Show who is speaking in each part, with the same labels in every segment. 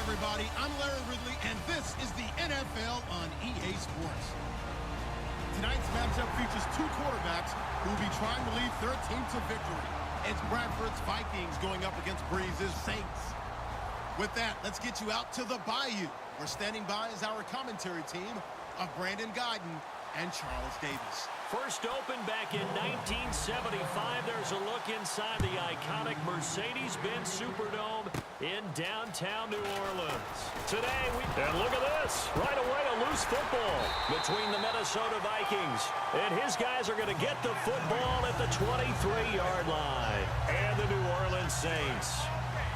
Speaker 1: everybody. I'm Larry Ridley, and this is the NFL on EA Sports. Tonight's matchup features two quarterbacks who will be trying to lead their team to victory. It's Bradford's Vikings going up against Breeze's Saints. With that, let's get you out to the Bayou. We're standing by as our commentary team of Brandon Guyton and Charles Davis.
Speaker 2: First opened back in 1975. There's a look inside the iconic Mercedes-Benz Superdome in downtown New Orleans. Today, and look at this. Right away, a loose football between the Minnesota Vikings. And his guys are going to get the football at the 23-yard line. And the New Orleans Saints.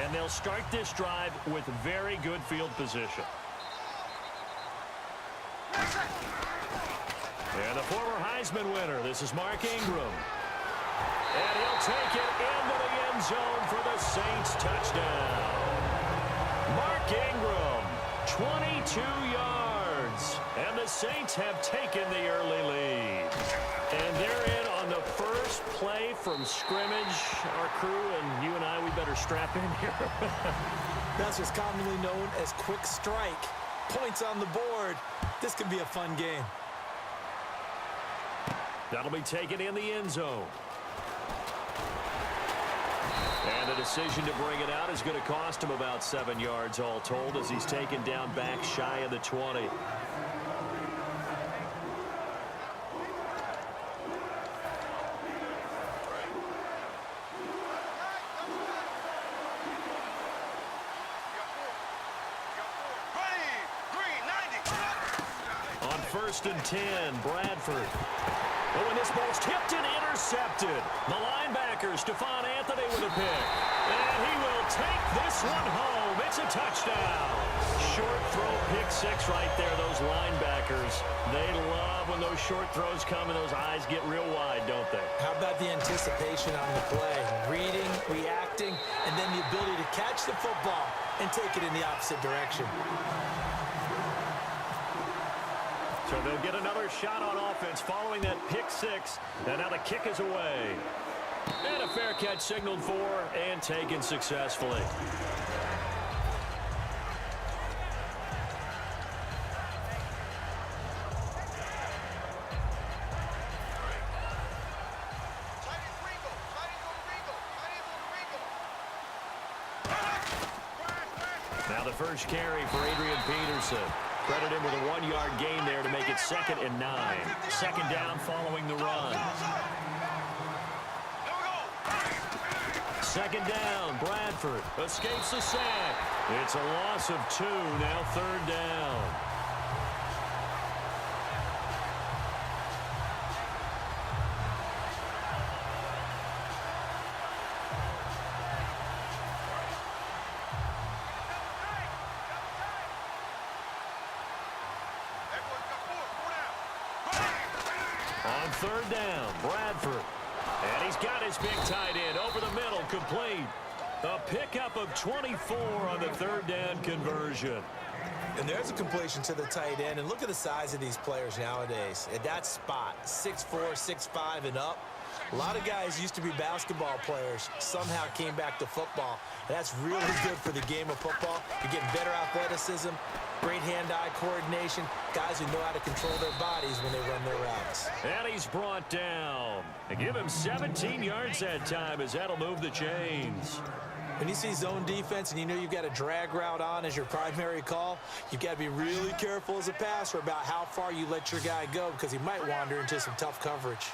Speaker 2: And they'll start this drive with very good field position. And the former Heisman winner, this is Mark Ingram. And he'll take it into the end zone for the Saints touchdown. Mark Ingram, 22 yards. And the Saints have taken the early lead. And they're in on the first play from scrimmage. Our crew and you and I, we better strap in here.
Speaker 3: That's what's commonly known as quick strike. Points on the board. This could be a fun game.
Speaker 2: That'll be taken in the end zone. And the decision to bring it out is going to cost him about 7 yards all told as he's taken down back shy of the 20. On 1st and 10, Bradford. Oh, and this ball's tipped and intercepted. The linebacker, Stephon Anthony with a pick. And he will take this one home. It's a touchdown. Short throw, pick six right there. Those linebackers, they love when those short throws come and those eyes get real wide, don't they?
Speaker 3: How about the anticipation on the play? Reading, reacting, and then the ability to catch the football and take it in the opposite direction.
Speaker 2: So they'll get another shot on offense following that pick six. And now the kick is away. And a fair catch signaled for and taken successfully. Now the first carry for Adrian Peterson. Credit him with a 1-yard gain there to make it 2nd and 9. Second down following the run. Second down, Bradford escapes the sack. It's a loss of 2, now 3rd down. On 3rd down, Bradford. And he's got his big tight end over the middle, complete. A pickup of 24 on the 3rd down conversion.
Speaker 3: And there's a completion to the tight end. And look at the size of these players nowadays. At that spot, 6'4", 6'5", and up. A lot of guys used to be basketball players, somehow came back to football. And that's really good for the game of football. You're getting better athleticism, great hand-eye coordination, guys who know how to control their bodies when they run their routes.
Speaker 2: And he's brought down. And give him 17 yards that time as that'll move the chains.
Speaker 3: When you see zone defense and you know you've got a drag route on as your primary call, you've got to be really careful as a passer about how far you let your guy go because he might wander into some tough coverage.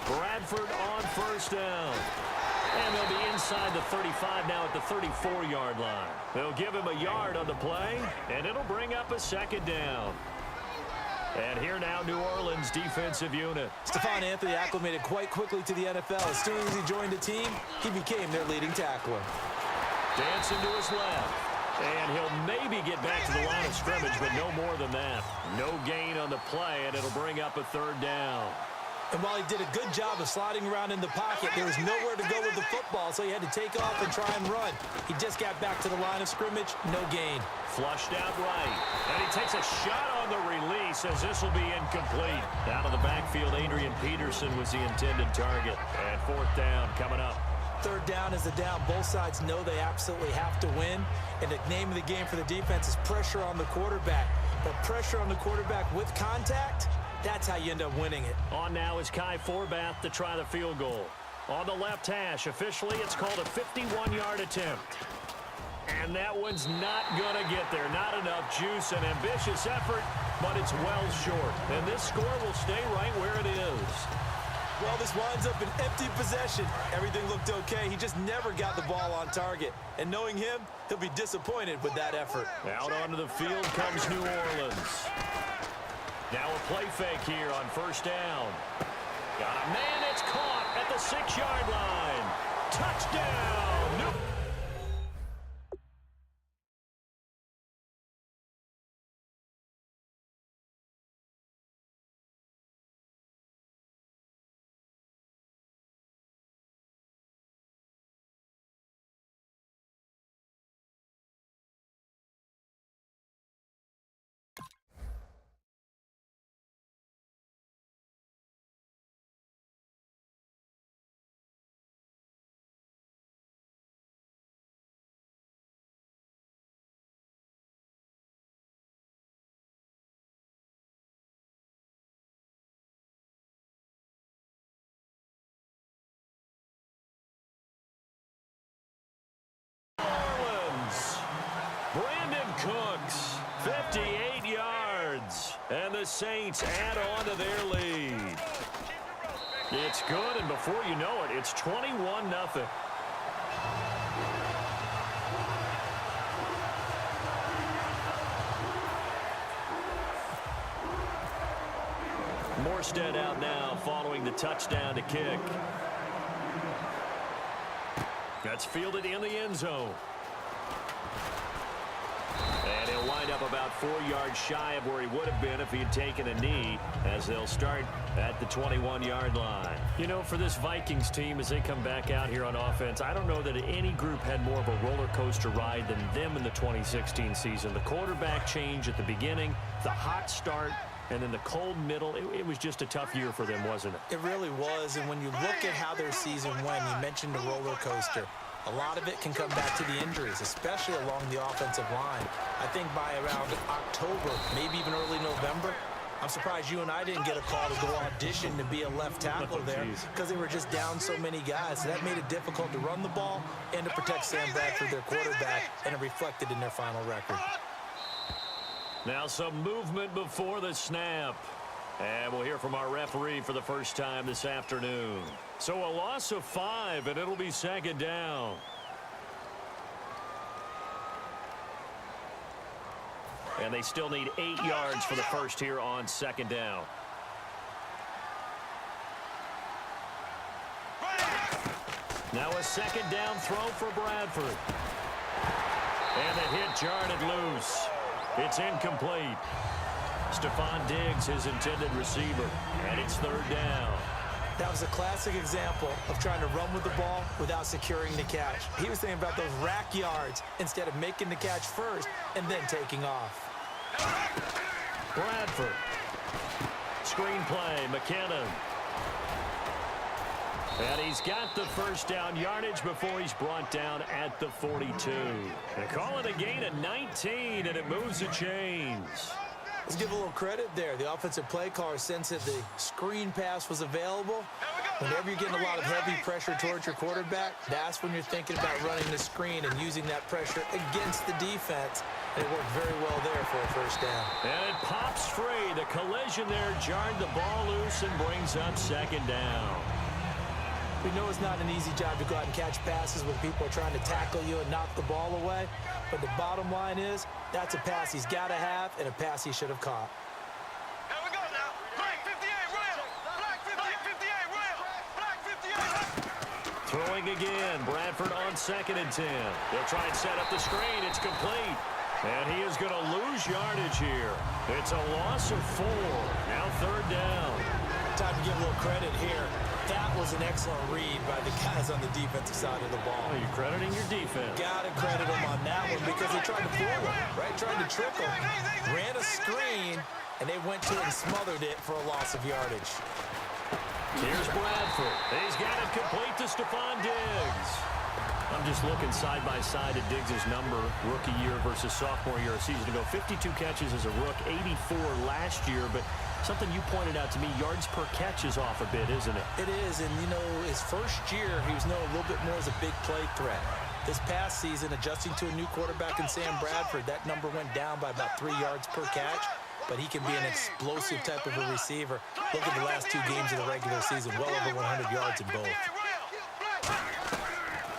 Speaker 2: Bradford on 1st down. And they'll be inside the 35 now at the 34-yard line. They'll give him a yard on the play, and it'll bring up a 2nd down. And here now, New Orleans defensive unit.
Speaker 3: Stephon Anthony acclimated quite quickly to the NFL. As soon as he joined the team, he became their leading tackler.
Speaker 2: Dancing to his left. And he'll maybe get back to the line of scrimmage, but no more than that. No gain on the play, and it'll bring up a 3rd down.
Speaker 3: And while he did a good job of sliding around in the pocket, there was nowhere to go with the football, so he had to take off and try and run. He just got back to the line of scrimmage, no gain.
Speaker 2: Flushed out right. And he takes a shot on the release as this will be incomplete. Out of the backfield, Adrian Peterson was the intended target. And 4th down coming up.
Speaker 3: 3rd third down is the down. Both sides know they absolutely have to win. And the name of the game for the defense is pressure on the quarterback. But pressure on the quarterback with contact, that's how you end up winning it.
Speaker 2: On now is Kai Forbath to try the field goal. On the left hash, officially it's called a 51-yard attempt. And that one's not going to get there. Not enough juice. An ambitious effort, but it's well short. And this score will stay right where it is.
Speaker 3: Well, this winds up an empty possession. Everything looked okay. He just never got the ball on target. And knowing him, he'll be disappointed with that effort.
Speaker 2: Out onto the field comes New Orleans. Now a play fake here on first down. Got a man that's caught at the 6-yard line. Touchdown! New Orleans. Brandon Cooks, 58 yards. And the Saints add on to their lead. It's good, and before you know it, it's 21-0. Morstead out now following the touchdown to kick. That's fielded in the end zone. And he'll wind up about 4 yards shy of where he would have been if he had taken a knee, as they'll start at the 21-yard line. You know, for this Vikings team, as they come back out here on offense, I don't know that any group had more of a roller coaster ride than them in the 2016 season. The quarterback change at the beginning, the hot start, and then the cold middle. It was just a tough year for them, wasn't it?
Speaker 3: It really was, and when you look at how their season went, you mentioned the roller coaster. A lot of it can come back to the injuries, especially along the offensive line. I think by around October, maybe even early November, I'm surprised you and I didn't get a call to go audition to be a left tackle there because they were just down so many guys. So that made it difficult to run the ball and to protect Sam Bradford, their quarterback, and it reflected in their final record.
Speaker 2: Now some movement before the snap. And we'll hear from our referee for the first time this afternoon. So a loss of 5, and it'll be second down. And they still need 8 yards for the first here on second down. Now a second down throw for Bradford. And the hit jarred it loose. It's incomplete. Stephon Diggs, his intended receiver, and it's third down.
Speaker 3: That was a classic example of trying to run with the ball without securing the catch. He was thinking about those rack yards instead of making the catch first and then taking off.
Speaker 2: Bradford. Screenplay, McKinnon. And he's got the first down yardage before he's brought down at the 42. They call it a gain of 19, and it moves the chains.
Speaker 3: Let's give a little credit there. The offensive play caller sensed that the screen pass was available. Whenever you're getting a lot of heavy pressure towards your quarterback, that's when you're thinking about running the screen and using that pressure against the defense. And it worked very well there for a first down.
Speaker 2: And it pops free. The collision there jarred the ball loose and brings up second down.
Speaker 3: We know it's not an easy job to go out and catch passes when people are trying to tackle you and knock the ball away. But the bottom line is, that's a pass he's got to have and a pass he should have caught.
Speaker 4: Here we go now. Flag 58, rail. Flag 58, rail. Flag 58.
Speaker 2: Throwing again. Bradford on 2nd and 10. They'll try and set up the screen. It's complete. And he is going to lose yardage here. It's a loss of 4. Now third down.
Speaker 3: Time to give a little credit here. That was an excellent read by the guys on the defensive side of the ball.
Speaker 2: Well, you're crediting your defense.
Speaker 3: Got to credit them on that one because they tried to fool him, right? Tried to trick him. Ran a screen, and they went to it and smothered it for a loss of yardage.
Speaker 2: Here's Bradford. He's got it complete to Stephon Diggs. I'm just looking side by side at Diggs' number, rookie year versus sophomore year a season ago. 52 catches as a rook, 84 last year. But something you pointed out to me, yards per catch is off a bit, isn't it?
Speaker 3: It is, and, you know, his first year, he was known a little bit more as a big play threat. This past season, adjusting to a new quarterback in Sam Bradford, that number went down by about 3 yards per catch. But he can be an explosive type of a receiver. Look at the last 2 games of the regular season, well over 100 yards in both.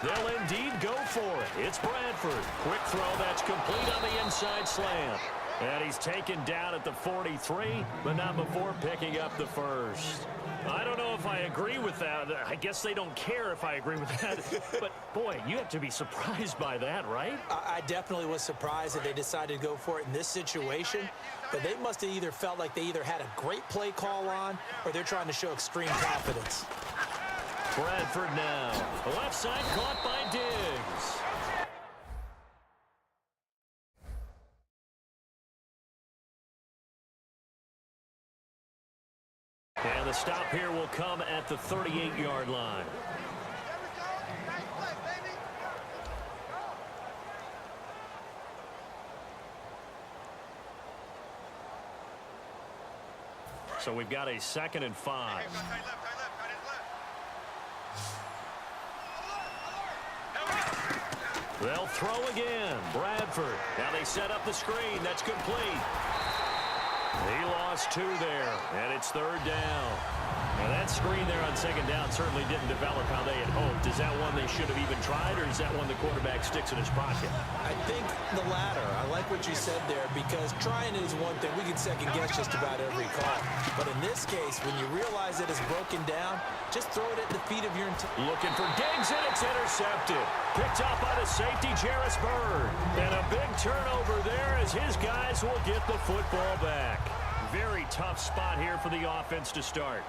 Speaker 2: They'll indeed go for it. It's Bradford. Quick throw that's complete on the inside slant. And he's taken down at the 43, but not before picking up the first. I don't know if I agree with that. I guess they don't care if I agree with that. But, boy, you have to be surprised by that, right?
Speaker 3: I definitely was surprised that they decided to go for it in this situation. But they must have either felt like they either had a great play call on or they're trying to show extreme confidence.
Speaker 2: Bradford now. The left side caught by Diggs. And the stop here will come at the 38-yard line. So we've got a 2nd and 5. They'll throw again. Bradford. Now they set up the screen. That's complete. He lost 2 there, and it's 3rd down. Now that screen there on 2nd down certainly didn't develop how they had hoped. Is that one they should have even tried, or is that one the quarterback sticks in his pocket?
Speaker 3: I think the latter. I like what you said there, because trying is one thing. We can second-guess just about every call. But in this case, when you realize that it's broken down, just throw it at the feet of your...
Speaker 2: Looking for Diggs, and it's intercepted. Picked up by the safety, Jarris Byrd. And a big turnover there as his guys will get the football back. Very tough spot here for the offense to start.